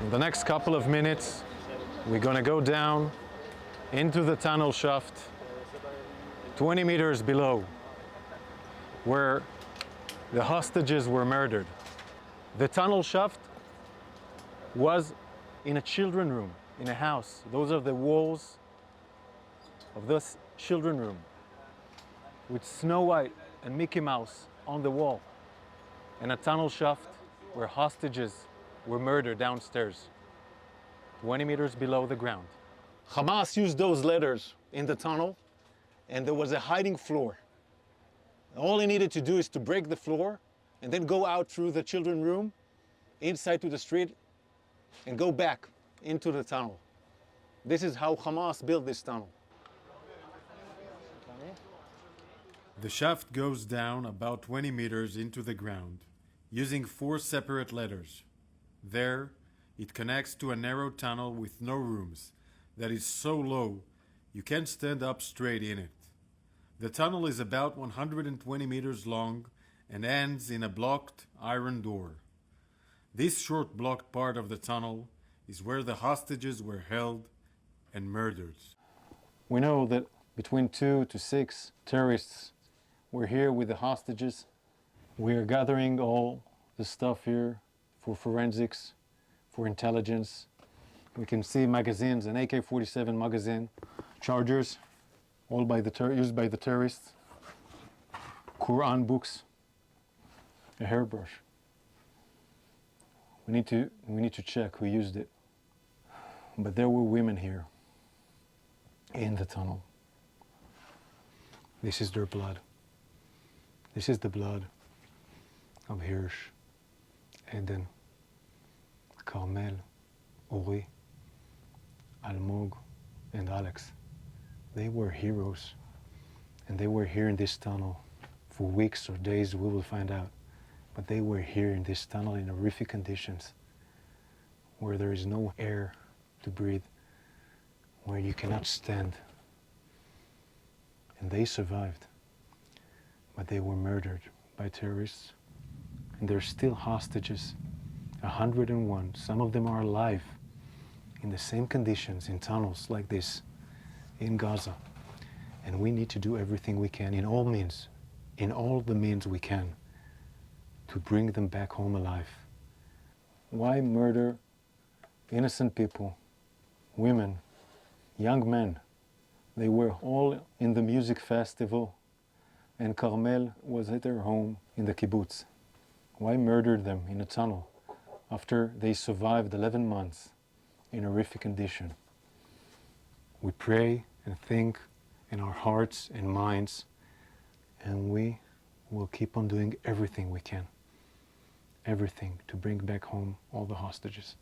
In the next couple of minutes, we're going to go down into the tunnel shaft 20 meters below, where the hostages were murdered. The tunnel shaft was in a children's room, in a house. Those are the walls of this children's room, with Snow White and Mickey Mouse on the wall, and a tunnel shaft where hostages were murdered downstairs, 20 meters below the ground. Hamas used those letters in the tunnel, and there was a hiding floor. All he needed to do is to break the floor and then go out through the children's room, inside to the street, and go back into the tunnel. This is how Hamas built this tunnel. The shaft goes down about 20 meters into the ground, using 4 separate letters. There, it connects to a narrow tunnel with no rooms that is so low you can't stand up straight in it. The tunnel is about 120 meters long and ends in a blocked iron door. This short blocked part of the tunnel is where the hostages were held and murdered. We know that between 2 to 6 terrorists were here with the hostages. We are gathering all the stuff here for forensics, for intelligence. We can see magazines, an AK-47 magazine, chargers, all used by the terrorists, Quran books, a hairbrush. We need to check who used it. But there were women here in the tunnel. This is their blood. This is the blood of Hersh, Eden, Carmel, Ori, Almog, and Alex. They were heroes, and they were here in this tunnel for weeks or days, we will find out. But they were here in this tunnel in horrific conditions, where there is no air to breathe, where you cannot stand. And they survived, but they were murdered by terrorists, and they're still hostages, 101. Some of them are alive in the same conditions, in tunnels like this, in Gaza. And we need to do everything we can, in all the means we can, to bring them back home alive. Why murder innocent people, women, young men? They were all in the music festival, and Carmel was at their home in the kibbutz. Why murder them in a tunnel after they survived 11 months in horrific condition? We pray and think in our hearts and minds, and we will keep on doing everything we can, everything to bring back home all the hostages.